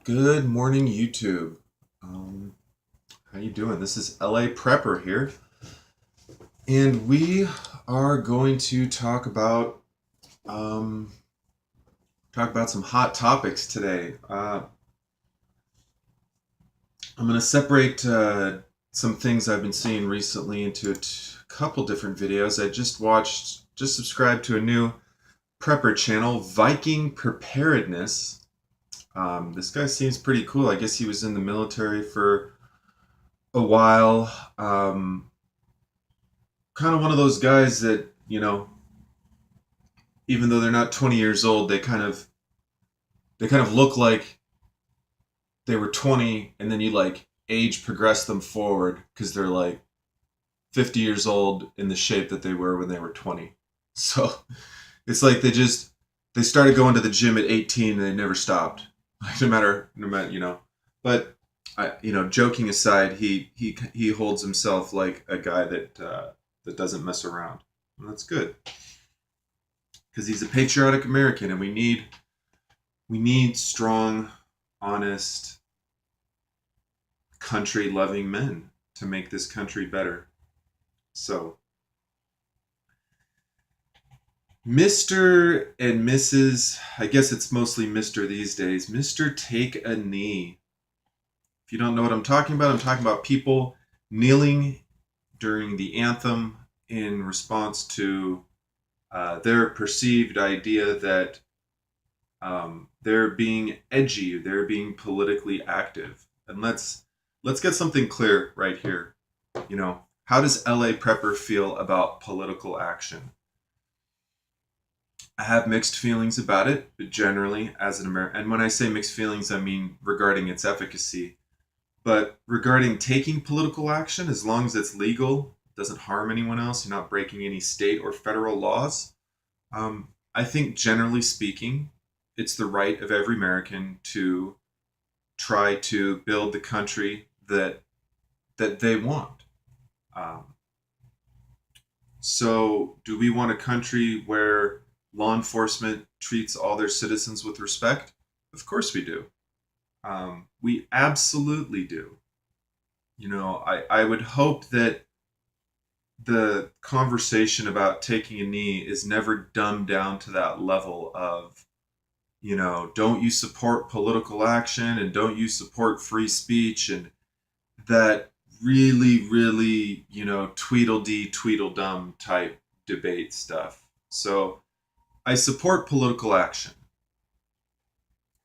Good morning, YouTube. How you doing? This is LA Prepper here, and we are going to um, talk about some hot topics today. I'm going to separate some things I've been seeing recently into a couple different videos. Just subscribed to a new prepper channel, Viking Preparedness. This guy seems pretty cool. I guess he was in the military for a while. Kind of one of those guys that, even though they're not 20 years old, they kind of look like they were 20, and then you like age progress them forward because they're like 50 years old in the shape that they were when they were 20. So it's like they started going to the gym at 18 and they never stopped. Like no matter. But joking aside, he holds himself like a guy that doesn't mess around. And that's good because he's a patriotic American, and we need strong, honest, country-loving men to make this country better. So, Mr. and Mrs. I guess it's mostly Mr. these days. Mr. Take a Knee. If you don't know what I'm talking about people kneeling during the anthem in response to their perceived idea that they're being edgy, they're being politically active. And let's get something clear right here. How does LA Prepper feel about political action? I have mixed feelings about it, but generally, as an American, and when I say mixed feelings, I mean regarding its efficacy. But regarding taking political action, as long as it's legal, doesn't harm anyone else, you're not breaking any state or federal laws, I think generally speaking, it's the right of every American to try to build the country that they want. Um, so, do we want a country where law enforcement treats all their citizens with respect? Of course we do. We absolutely do. I would hope that the conversation about taking a knee is never dumbed down to that level of, don't you support political action and don't you support free speech and that really, really, tweedledee, tweedledum type debate stuff. So I support political action.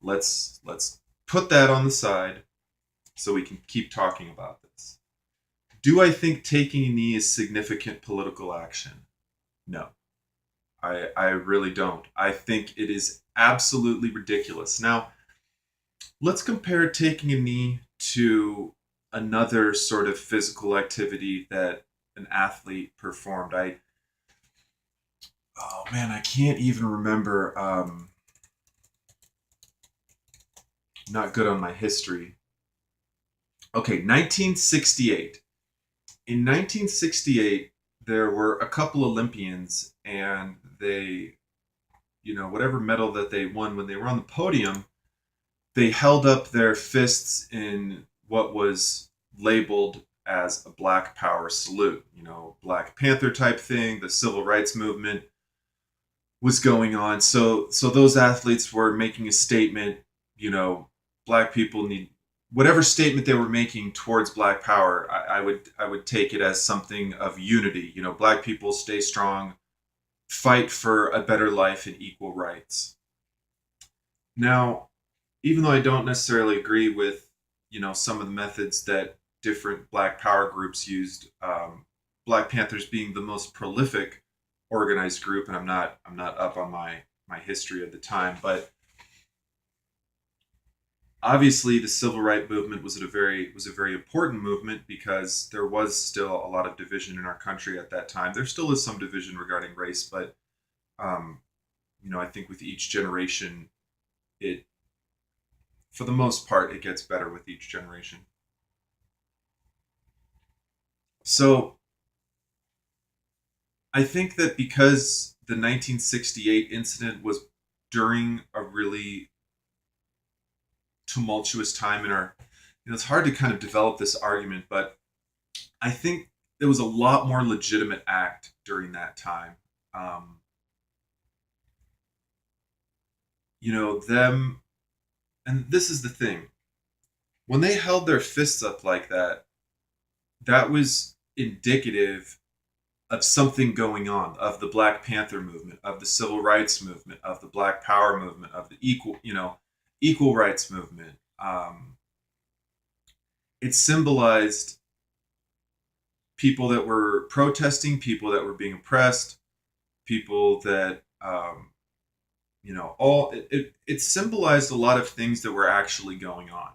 Let's put that on the side so we can keep talking about this. Do I think taking a knee is significant political action? No. I really don't. I think it is absolutely ridiculous. Now, let's compare taking a knee to another sort of physical activity that an athlete performed. Oh man, I can't even remember. Not good on my history. Okay, 1968. In 1968, there were a couple Olympians, and they, whatever medal that they won, when they were on the podium, they held up their fists in what was labeled as a Black Power salute. Black Panther type thing. The civil rights movement was going on. So those athletes were making a statement. Black people need whatever statement they were making towards Black Power. I would take it as something of unity. Black people stay strong, fight for a better life and equal rights. Now, even though I don't necessarily agree with some of the methods that different Black Power groups used, Black Panthers being the most prolific organized group, and I'm not up on my history of the time, but obviously the civil rights movement was a very important movement because there was still a lot of division in our country at that time. There still is some division regarding race, but um, I think with each generation, it for the most part it gets better with each generation. So I think that because the 1968 incident was during a really tumultuous time in our, it's hard to kind of develop this argument, but I think there was a lot more legitimate act during that time. Um, them, and this is the thing, when they held their fists up like that, that was indicative of something going on, of the Black Panther movement, of the civil rights movement, of the Black Power movement, of the equal rights movement. It symbolized people that were protesting, people that were being oppressed, people that all it symbolized a lot of things that were actually going on.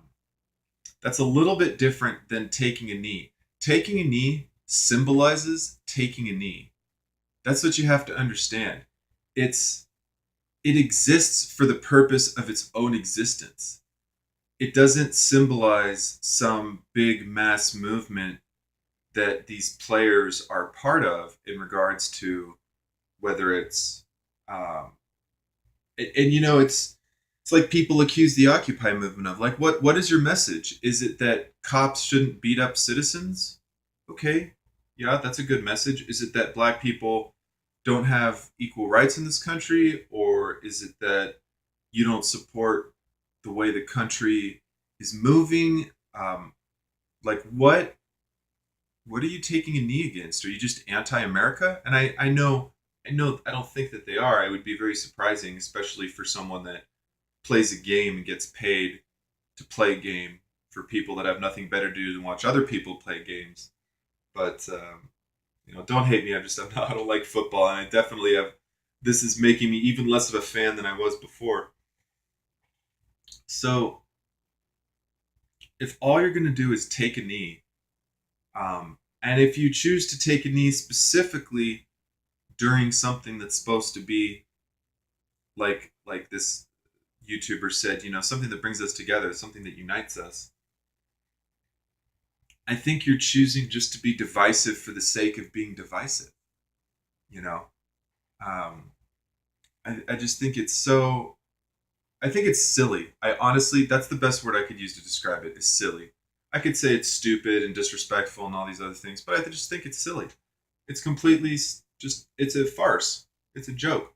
That's a little bit different than taking a knee. Taking a knee symbolizes taking a knee. That's what you have to understand. It exists for the purpose of its own existence. It doesn't symbolize some big mass movement that these players are part of in regards to whether it's it's like people accuse the Occupy movement of, like, what is your message? Is it that cops shouldn't beat up citizens? Okay, yeah, that's a good message. Is it that black people don't have equal rights in this country, or is it that you don't support the way the country is moving? Like, what are you taking a knee against? Are you just anti-America? And I know, I don't think that they are. It would be very surprising, especially for someone that plays a game and gets paid to play a game for people that have nothing better to do than watch other people play games. But don't hate me. I don't like football, and I definitely have. This is making me even less of a fan than I was before. So, if all you're going to do is take a knee, and if you choose to take a knee specifically during something that's supposed to be like this YouTuber said, something that brings us together, something that unites us. I think you're choosing just to be divisive for the sake of being divisive. You know, um, I just think it's so. I think it's silly. I honestly, that's the best word I could use to describe it, is silly. I could say it's stupid and disrespectful and all these other things, but I just think it's silly. It's completely just, it's a farce. It's a joke.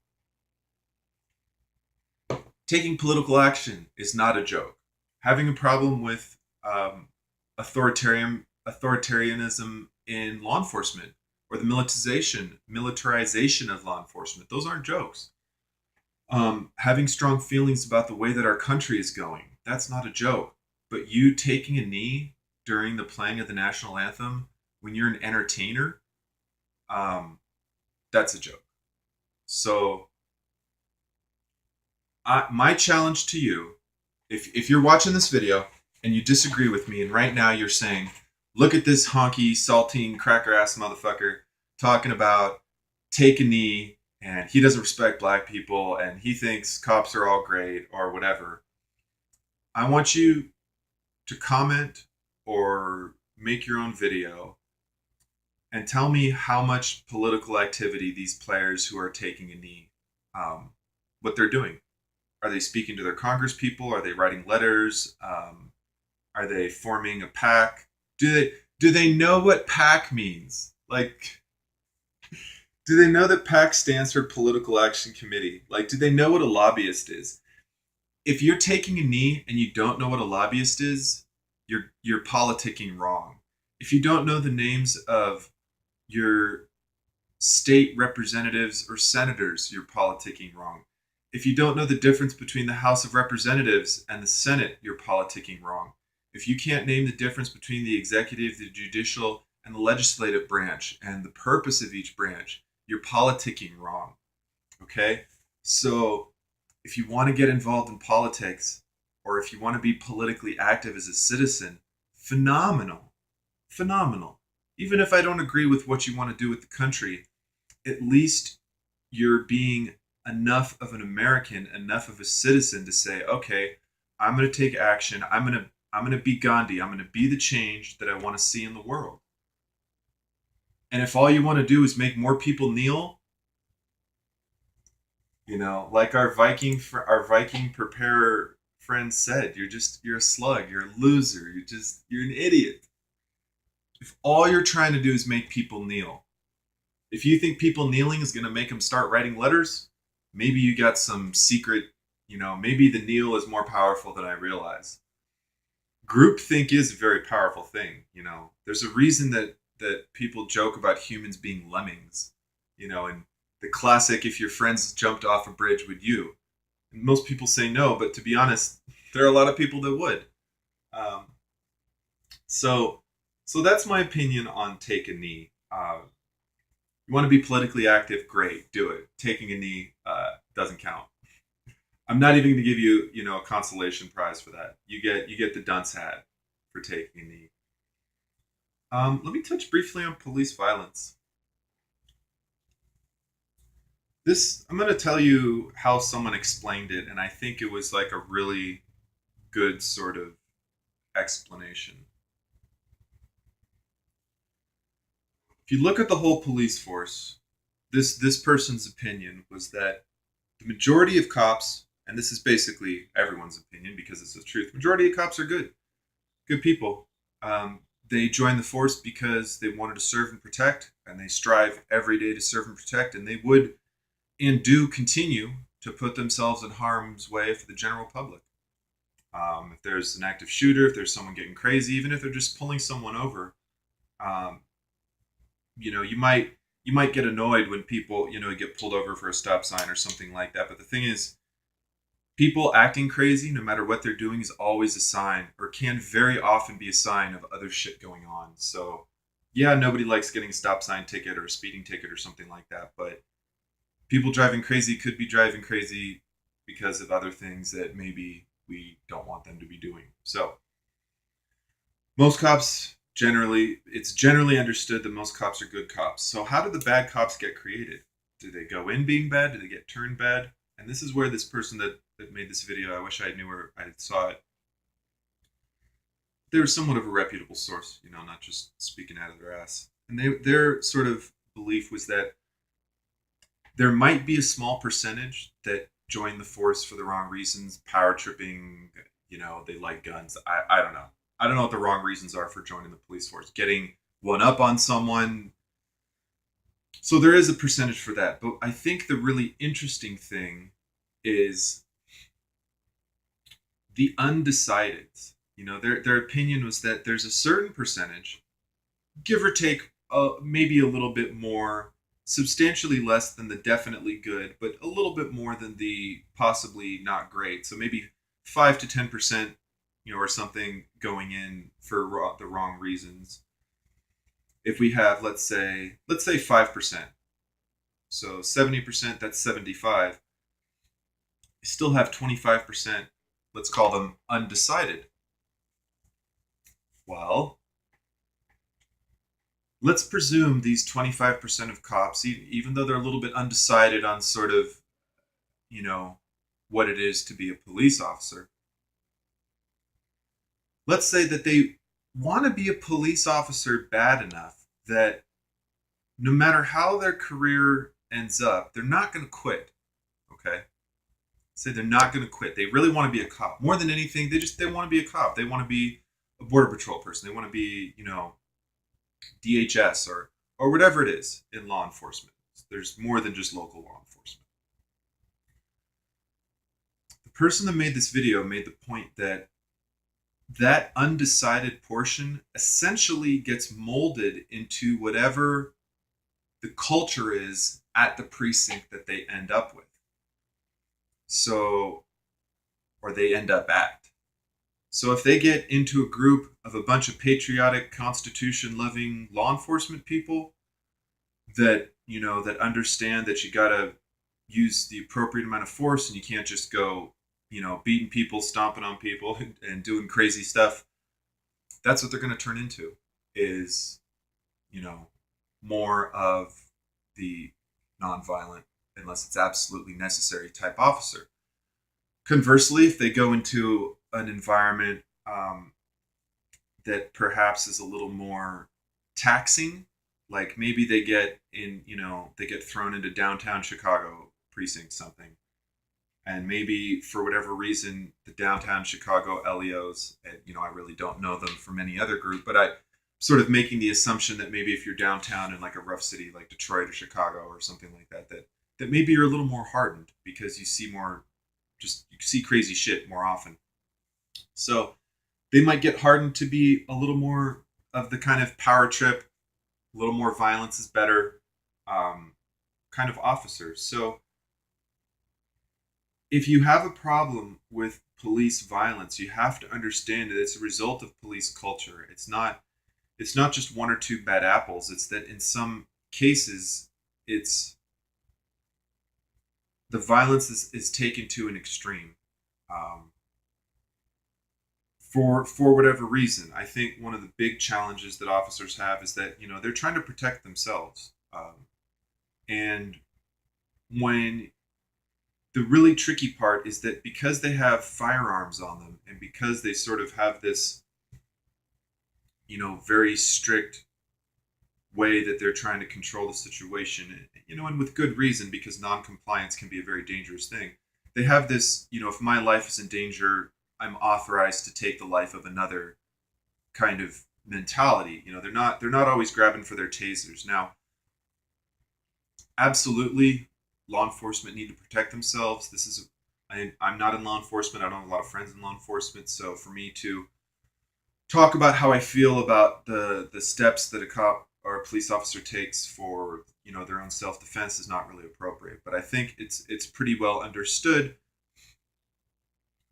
Taking political action is not a joke. Having a problem with authoritarianism in law enforcement, or the militarization of law enforcement, those aren't jokes. Having strong feelings about the way that our country is going, that's not a joke. But you taking a knee during the playing of the national anthem when you're an entertainer, that's a joke. So my challenge to you, if you're watching this video and you disagree with me, and right now you're saying, look at this honky, saltine, cracker ass motherfucker talking about take a knee, and he doesn't respect black people, and he thinks cops are all great, or whatever. I want you to comment or make your own video and tell me how much political activity these players who are taking a knee, what they're doing. Are they speaking to their Congress people? Are they writing letters? Are they forming a PAC? Do they know what PAC means? Like, do they know that PAC stands for Political Action Committee? Like, do they know what a lobbyist is? If you're taking a knee and you don't know what a lobbyist is, you're politicking wrong. If you don't know the names of your state representatives or senators, you're politicking wrong. If you don't know the difference between the House of Representatives and the Senate, you're politicking wrong. If you can't name the difference between the executive, the judicial, and the legislative branch, and the purpose of each branch, you're politicking wrong. Okay? So if you want to get involved in politics, or if you want to be politically active as a citizen, phenomenal. Even if I don't agree with what you want to do with the country, at least you're being enough of an American, enough of a citizen to say, okay, I'm going to take action. I'm going to be Gandhi. I'm going to be the change that I want to see in the world. And if all you want to do is make more people kneel, like our Viking preparer friend said, you're a slug, you're a loser, you're an idiot. If all you're trying to do is make people kneel, if you think people kneeling is going to make them start writing letters, maybe you got some secret, maybe the kneel is more powerful than I realize. Groupthink is a very powerful thing. There's a reason that people joke about humans being lemmings. And the classic, if your friends jumped off a bridge, would you? And most people say no, but to be honest, there are a lot of people that would. Um, so, so that's my opinion on take a knee. You want to be politically active? Great, do it. Taking a knee doesn't count. I'm not even going to give you, a consolation prize for that. You get the dunce hat for taking a knee. Let me touch briefly on police violence. This I'm going to tell you how someone explained it, and I think it was like a really good sort of explanation. If you look at the whole police force, this person's opinion was that the majority of cops, and this is basically everyone's opinion because it's the truth, majority of cops are good people. They joined the force because they wanted to serve and protect, and they strive every day to serve and protect, and they would and do continue to put themselves in harm's way for the general public. If there's an active shooter, if there's someone getting crazy, even if they're just pulling someone over, um, you might get annoyed when people get pulled over for a stop sign or something like that. But the thing is, people acting crazy, no matter what they're doing, is always a sign, or can very often be a sign of other shit going on. So, yeah, nobody likes getting a stop sign ticket or a speeding ticket or something like that, but people driving crazy could be driving crazy because of other things that maybe we don't want them to be doing. So, most cops it's generally understood that most cops are good cops. So, how do the bad cops get created? Do they go in being bad? Do they get turned bad? And this is where this person that made this video, I wish I knew where I saw it. They were somewhat of a reputable source, not just speaking out of their ass. And their sort of belief was that there might be a small percentage that join the force for the wrong reasons, power tripping, they like guns. I don't know. I don't know what the wrong reasons are for joining the police force. Getting one up on someone. So there is a percentage for that. But I think the really interesting thing is the undecided. Their opinion was that there's a certain percentage, give or take maybe a little bit more, substantially less than the definitely good, but a little bit more than the possibly not great. So maybe 5 to 10%, or something going in for the wrong reasons. If we have, let's say 5%, so 70%, that's 75. You still have 25%, let's call them undecided. Well, let's presume these 25% of cops, even though they're a little bit undecided on sort of, what it is to be a police officer, let's say that they want to be a police officer bad enough that no matter how their career ends up, they're not going to quit. Okay? Say they're not going to quit. They really want to be a cop. More than anything, they want to be a cop. They want to be a border patrol person. They want to be, DHS or whatever it is in law enforcement. There's more than just local law enforcement. The person that made this video made the point that undecided portion essentially gets molded into whatever the culture is at the precinct that they end up with. So, or they end up at. So if they get into a group of a bunch of patriotic, constitution-loving law enforcement people that, that understand that you gotta use the appropriate amount of force and you can't just go, beating people, stomping on people, and doing crazy stuff, that's what they're going to turn into is, more of the nonviolent, unless it's absolutely necessary type officer. Conversely, if they go into an environment that perhaps is a little more taxing, like maybe they get thrown into downtown Chicago precinct something, And maybe for whatever reason, the downtown Chicago LEOs, and I really don't know them from any other group, but I sort of making the assumption that maybe if you're downtown in like a rough city like Detroit or Chicago or something like that, that maybe you're a little more hardened because you see more, just you see crazy shit more often. So they might get hardened to be a little more of the kind of power trip, a little more violence is better um, kind of officers. So if you have a problem with police violence, you have to understand that it's a result of police culture. It's not just one or two bad apples. It's that in some cases, it's the violence is taken to an extreme. Um, for whatever reason, I think one of the big challenges that officers have is that they're trying to protect themselves, and when the really tricky part is that because they have firearms on them and because they sort of have this very strict way that they're trying to control the situation, and with good reason, because non-compliance can be a very dangerous thing. They have this, if my life is in danger, I'm authorized to take the life of another kind of mentality. They're not always grabbing for their tasers. Now, absolutely, law enforcement need to protect themselves. I'm not in law enforcement. I don't have a lot of friends in law enforcement, so for me to talk about how I feel about the steps that a cop or a police officer takes for their own self defense is not really appropriate. But I think it's pretty well understood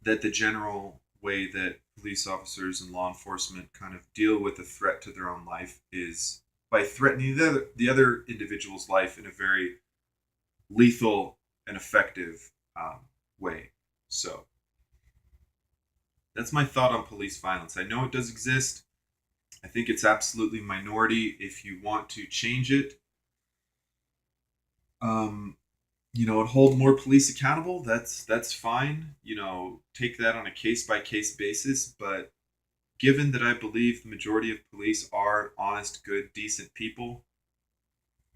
that the general way that police officers and law enforcement kind of deal with a threat to their own life is by threatening the other individual's life in a very lethal and effective way. So that's my thought on police violence. I know it does exist. I think it's absolutely minority. If you want to change it, um, and hold more police accountable, that's fine. Take that on a case by case basis. But given that I believe the majority of police are honest, good, decent people,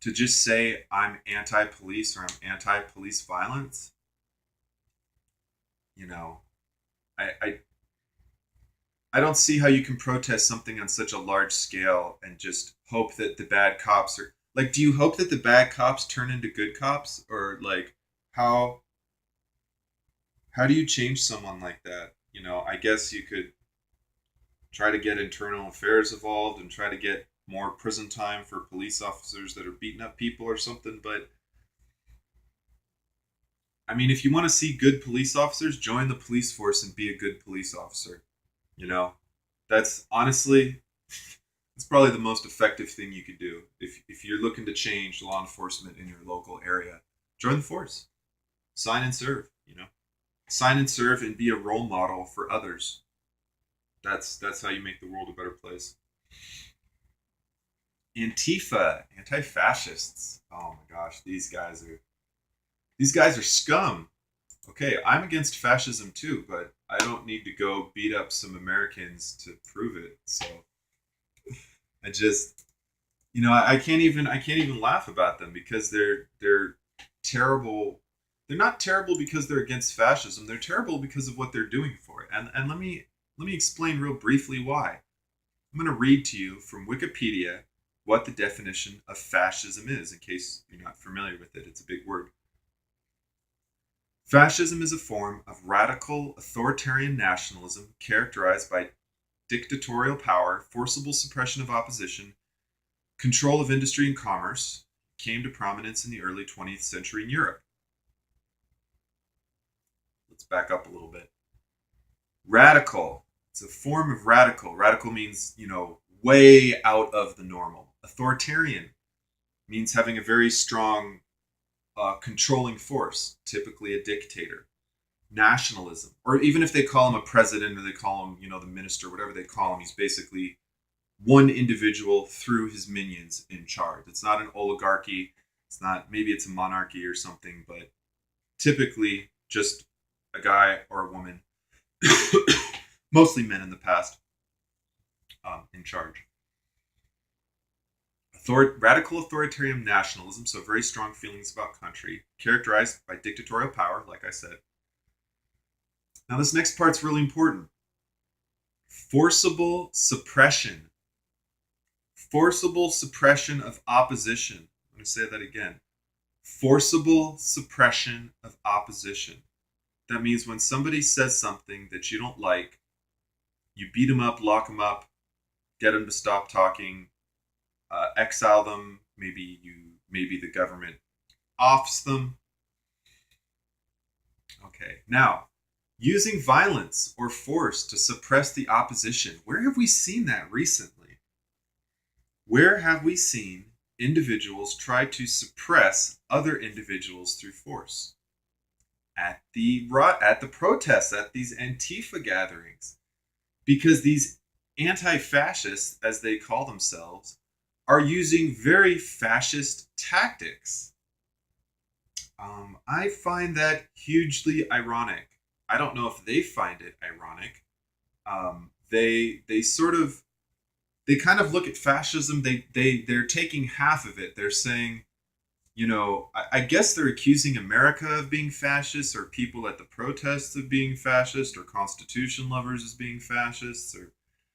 to just say I'm anti-police or I'm anti-police violence, you know, I I don't see how you can protest something on such a large scale and just hope that the bad cops are like. Do you hope that the bad cops turn into good cops, or like how how do you change someone like that? I guess you could try to get internal affairs involved and try to get more prison time for police officers that are beating up people or something. But I mean, if you want to see good police officers, join the police force and be a good police officer. You know, that's honestly, it's probably the most effective thing you could do if you're looking to change law enforcement in your local area. Join the force, sign and serve. Sign and serve and be a role model for others. That's how you make the world a better place. Antifa, anti-fascists. Oh my gosh, these guys are scum. Okay, I'm against fascism too, but I don't need to go beat up some Americans to prove it. So I just, I can't even laugh about them because they're terrible. They're not terrible because they're against fascism. They're terrible because of what they're doing for it. And let me explain real briefly why. I'm going to read to you from Wikipedia what the definition of fascism is, in case you're not familiar with it. It's a big word. Fascism is a form of radical authoritarian nationalism characterized by dictatorial power, forcible suppression of opposition, control of industry and commerce. Came to prominence in the early 20th century in Europe. Let's back up a little bit. Radical. It's a form of radical. Radical means, way out of the normal. Authoritarian means having a very strong controlling force, typically a dictator. Nationalism, or even if they call him a president or they call him, the minister, whatever they call him, he's basically one individual through his minions in charge. It's not an oligarchy. It's not, maybe it's a monarchy or something, but typically just a guy or a woman, mostly men in the past, in charge. Radical authoritarian nationalism, so very strong feelings about country, characterized by dictatorial power, like I said. Now, this next part's really important. Forcible suppression. Forcible suppression of opposition. I'm going to say that again. Forcible suppression of opposition. That means when somebody says something that you don't like, you beat them up, lock them up, get them to stop talking, exile them. Maybe the government offs them. Okay, now using violence or force to suppress the opposition. Where have we seen that recently? Where have we seen individuals try to suppress other individuals through force? At the protests, at these Antifa gatherings, because these anti-fascists, as they call themselves, are using very fascist tactics. I find that hugely ironic. I don't know if they find it ironic. They kind of look at fascism. They're taking half of it. They're saying, I guess they're accusing America of being fascist, or people at the protests of being fascist, or Constitution lovers as being fascists, or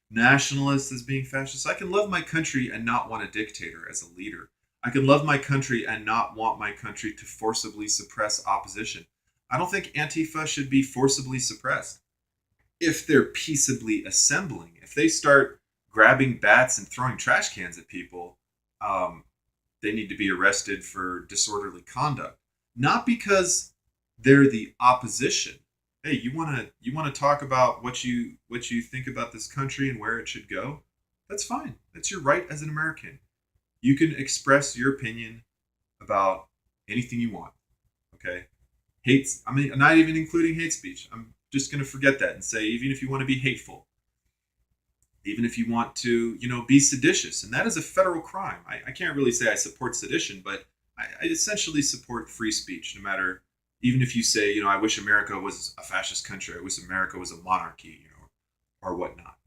nationalists as being fascists. I can love my country and not want a dictator as a leader. I can love my country and not want my country to forcibly suppress opposition. I don't think Antifa should be forcibly suppressed. If they're peaceably assembling, if they start grabbing bats and throwing trash cans at people, they need to be arrested for disorderly conduct. Not because they're the opposition. Hey, you wanna talk about what you think about this country and where it should go? That's fine. That's your right as an American. You can express your opinion about anything you want. Okay? I'm not even including hate speech. I'm just gonna forget that and say, even if you want to be hateful, even if you want to, be seditious, and that is a federal crime. I can't really say I support sedition, but I essentially support free speech, no matter, even if you say, I wish America was a fascist country, I wish America was a monarchy, or whatnot.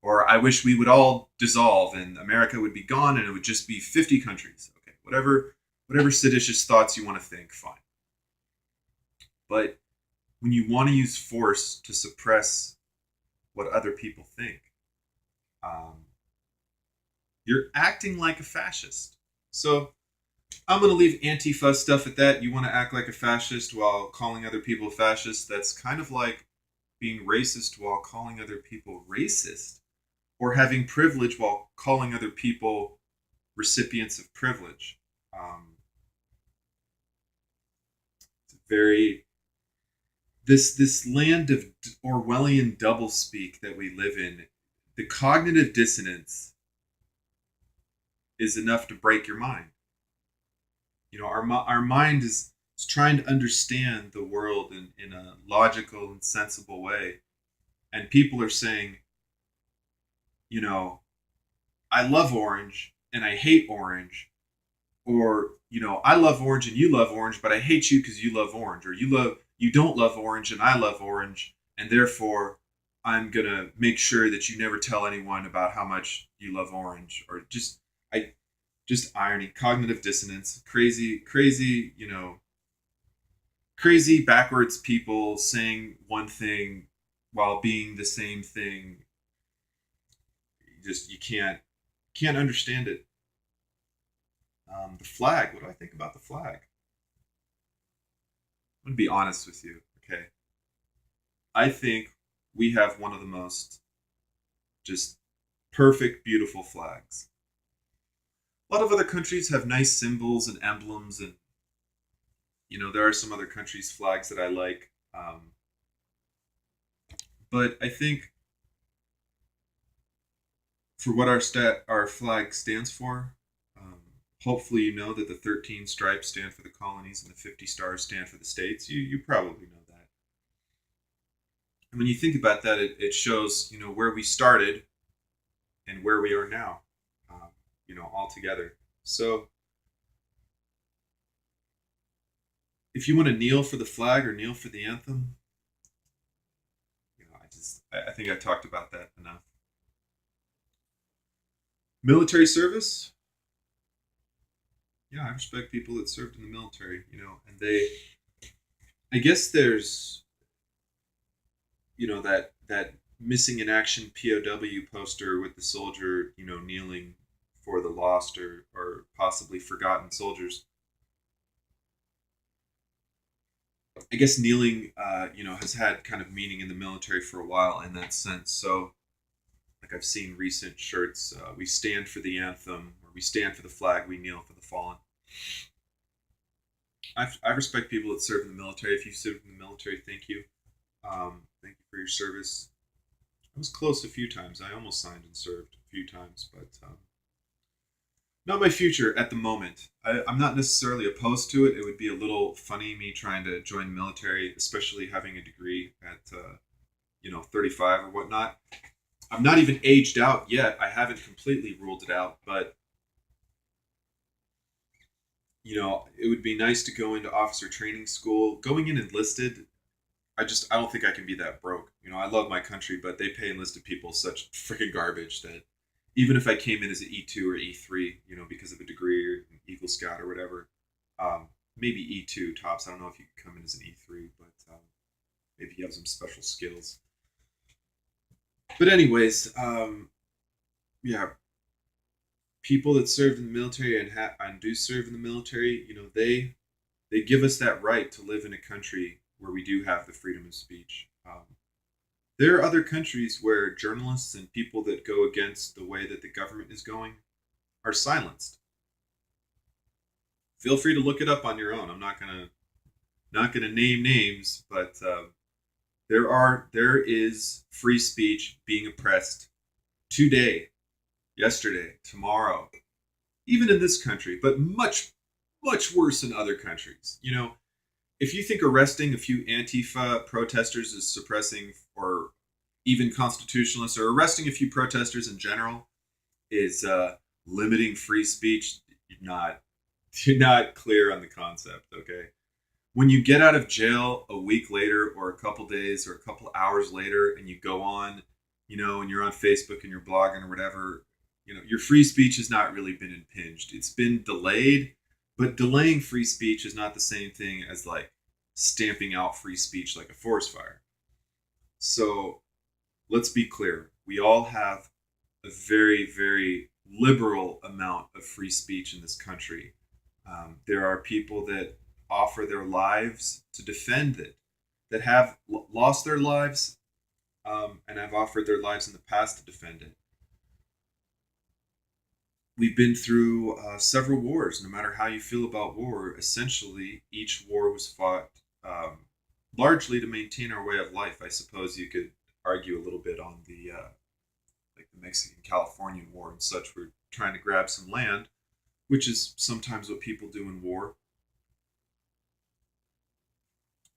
Or I wish we would all dissolve and America would be gone and it would just be 50 countries. Okay, whatever seditious thoughts you want to think, fine. But when you want to use force to suppress what other people think, um, you're acting like a fascist. So I'm going to leave Antifa stuff at that. You want to act like a fascist while calling other people fascists? That's kind of like being racist while calling other people racist, or having privilege while calling other people recipients of privilege. It's very this land of Orwellian doublespeak that we live in. The cognitive dissonance is enough to break your mind. Our mind is trying to understand the world in a logical and sensible way, and people are saying, you know, I love orange and I hate orange, or I love orange and you love orange, but I hate you because you love orange, or you don't love orange and I love orange, and therefore I'm gonna make sure that you never tell anyone about how much you love orange, or I just irony, cognitive dissonance, crazy, crazy backwards people saying one thing while being the same thing. You can't understand it. The flag. What do I think about the flag? I'm gonna be honest with you. Okay, I think we have one of the most just perfect, beautiful flags. A lot of other countries have nice symbols and emblems, and there are some other countries' flags that I like. But I think for what our flag stands for, hopefully you know that the 13 stripes stand for the colonies and the 50 stars stand for the states. You probably know that. And when you think about that, it shows where we started and where we are now, all together. So if you want to kneel for the flag or kneel for the anthem, I think I talked about that enough. Military service, yeah, I respect people that served in the military, and I guess there's that missing in action POW poster with the soldier, kneeling for the lost or possibly forgotten soldiers. I guess kneeling, has had kind of meaning in the military for a while in that sense. So, like I've seen recent shirts, we stand for the anthem, or we stand for the flag, we kneel for the fallen. I respect people that serve in the military. If you serve in the military, thank you. Thank you for your service. I was close a few times. I almost signed and served a few times, but not my future at the moment. I'm not necessarily opposed to it. It would be a little funny me trying to join the military, especially having a degree at 35 or whatnot. I'm not even aged out yet. I haven't completely ruled it out, but it would be nice to go into officer training school. Going in enlisted, I don't think I can be that broke. I love my country, but they pay enlisted people such freaking garbage that even if I came in as an E2 or E3, because of a degree or an Eagle Scout or whatever, maybe E2 tops. I don't know if you could come in as an E3, but maybe you have some special skills. But anyways, yeah, people that served in the military and do serve in the military, they give us that right to live in a country where we do have the freedom of speech. There are other countries where journalists and people that go against the way that the government is going are silenced. Feel free to look it up on your own. I'm not gonna name names, but there is free speech being oppressed today, yesterday, tomorrow, even in this country, but much much worse in other countries. If you think arresting a few Antifa protesters is suppressing, or even constitutionalists, or arresting a few protesters in general is limiting free speech, you're not clear on the concept. Okay, when you get out of jail a week later, or a couple days, or a couple hours later, and you go on, and you're on Facebook and you're blogging or whatever, your free speech has not really been impinged. It's been delayed, but delaying free speech is not the same thing as like stamping out free speech like a forest fire. So let's be clear. We all have a very, very liberal amount of free speech in this country. There are people that offer their lives to defend it, that have lost their lives, and have offered their lives in the past to defend it. We've been through several wars. No matter how you feel about war, essentially each war was fought largely to maintain our way of life. I suppose you could argue a little bit on the like the Mexican-Californian War and such. We're trying to grab some land, which is sometimes what people do in war.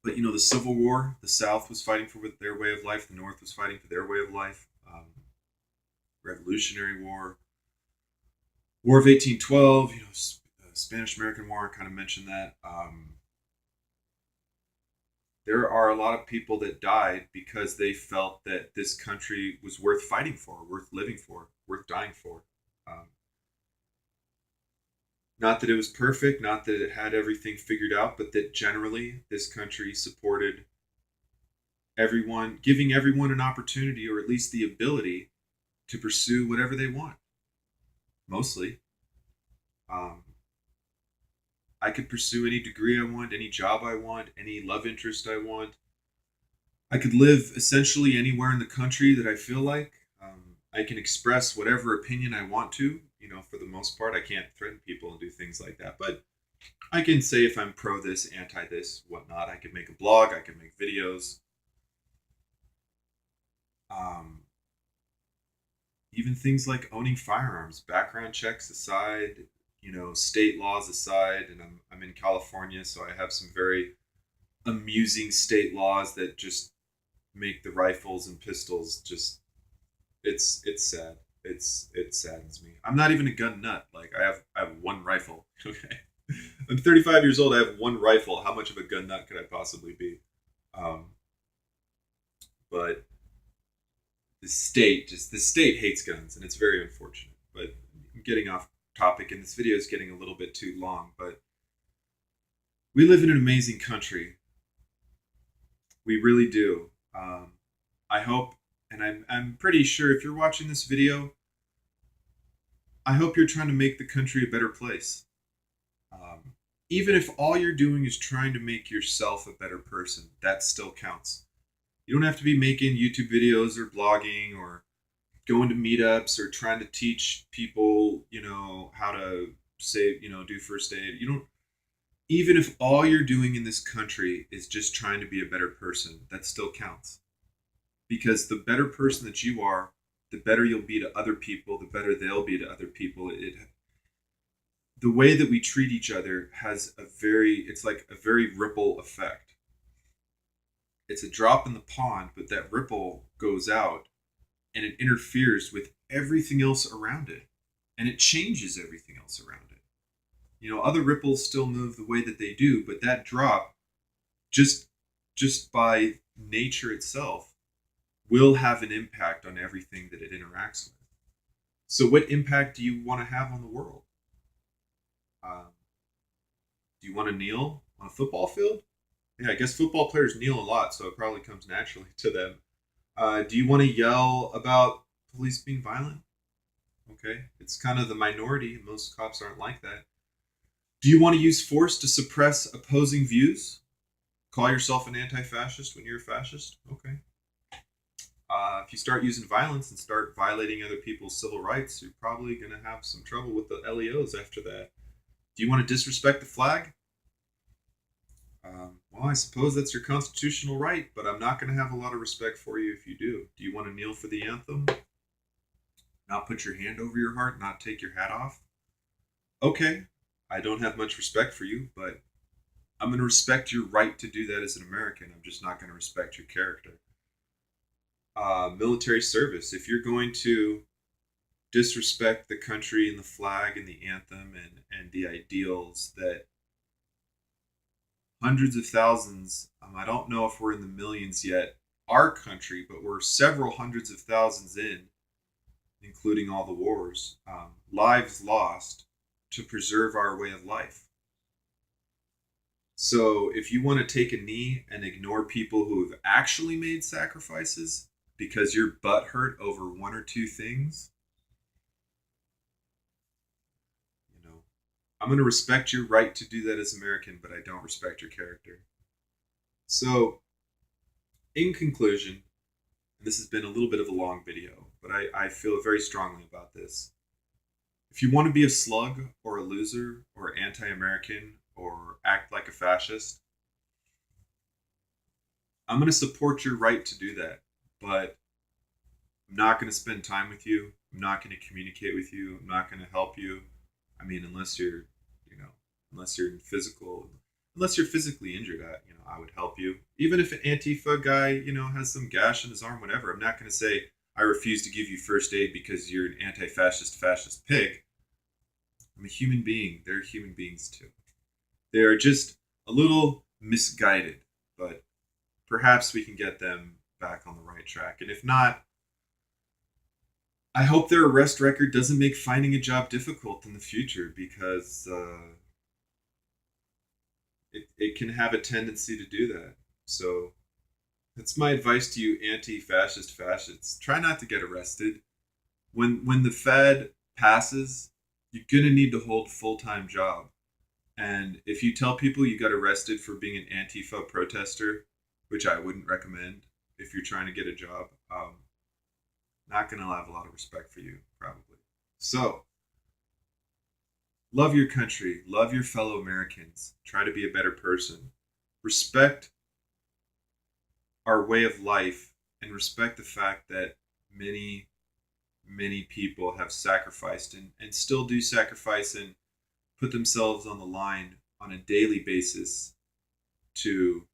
But the Civil War, the South was fighting for their way of life, the North was fighting for their way of life. Revolutionary War, War of 1812, Spanish American War, I kind of mentioned that. There are a lot of people that died because they felt that this country was worth fighting for, worth living for, worth dying for. Um, Not that it was perfect, not that it had everything figured out, but that generally this country supported everyone, giving everyone an opportunity, or at least the ability to pursue whatever they want. Mostly. Um, I could pursue any degree I want, any job I want, any love interest I want. I could live essentially anywhere in the country that I feel like. I can express whatever opinion I want to. For the most part, I can't threaten people and do things like that. But I can say if I'm pro this, anti this, whatnot. I could make a blog. I could make videos. Um, Even things like owning firearms, background checks aside, state laws aside, and I'm in California, so I have some very amusing state laws that just make the rifles and pistols just it's sad. It saddens me. I'm not even a gun nut. Like I have one rifle. Okay. I'm 35 years old. I have one rifle. How much of a gun nut could I possibly be? Um, but the state hates guns, and it's very unfortunate. But I'm getting off topic, and this video is getting a little bit too long. But we live in an amazing country. We really do. I hope, and I'm pretty sure if you're watching this video, I hope you're trying to make the country a better place. Even if all you're doing is trying to make yourself a better person, that still counts. You don't have to be making YouTube videos or blogging or going to meetups or trying to teach people, how to say, do first aid. You don't, even if all you're doing in this country is just trying to be a better person, that still counts. Because the better person that you are, the better you'll be to other people, the better they'll be to other people. The way that we treat each other it's like a very ripple effect. It's a drop in the pond, but that ripple goes out and it interferes with everything else around it. And it changes everything else around it. Other ripples still move the way that they do, but that drop, just by nature itself, will have an impact on everything that it interacts with. So what impact do you want to have on the world? Do you want to kneel on a football field? Yeah, I guess football players kneel a lot, so it probably comes naturally to them. Do you want to yell about police being violent? Okay, it's kind of the minority. Most cops aren't like that. Do you want to use force to suppress opposing views? Call yourself an anti-fascist when you're a fascist? Okay. If you start using violence and start violating other people's civil rights, you're probably going to have some trouble with the LEOs after that. Do you want to disrespect the flag? Well, I suppose that's your constitutional right, but I'm not going to have a lot of respect for you if you do. Do you want to kneel for the anthem? Not put your hand over your heart, not take your hat off? Okay, I don't have much respect for you, but I'm going to respect your right to do that as an American. I'm just not going to respect your character. Military service. If you're going to disrespect the country and the flag and the anthem and the ideals that hundreds of thousands, I don't know if we're in the millions yet, our country, but we're several hundreds of thousands in, including all the wars, lives lost to preserve our way of life. So if you want to take a knee and ignore people who have actually made sacrifices because you're butthurt over one or two things, I'm going to respect your right to do that as American, but I don't respect your character. So, in conclusion, and this has been a little bit of a long video, but I feel very strongly about this. If you want to be a slug or a loser or anti-American or act like a fascist, I'm going to support your right to do that, but I'm not going to spend time with you. I'm not going to communicate with you. I'm not going to help you. I mean, unless you're physically injured, I would help you. Even if an Antifa guy, has some gash in his arm, whatever, I'm not going to say, I refuse to give you first aid because you're an fascist pig. I'm a human being. They're human beings too. They are just a little misguided, but perhaps we can get them back on the right track. And if not, I hope their arrest record doesn't make finding a job difficult in the future, because it can have a tendency to do that. So that's my advice to you fascists. Try not to get arrested. When the Fed passes, you're going to need to hold a full-time job. And if you tell people you got arrested for being an Antifa protester, which I wouldn't recommend if you're trying to get a job, not going to have a lot of respect for you, probably. So, love your country. Love your fellow Americans. Try to be a better person. Respect our way of life, and respect the fact that many, many people have sacrificed and still do sacrifice and put themselves on the line on a daily basis to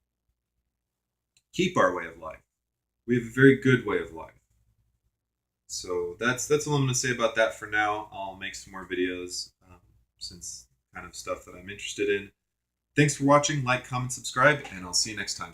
keep our way of life. We have a very good way of life. So that's all I'm going to say about that for now. I'll make some more videos since kind of stuff that I'm interested in. Thanks for watching. Like, comment, subscribe, and I'll see you next time.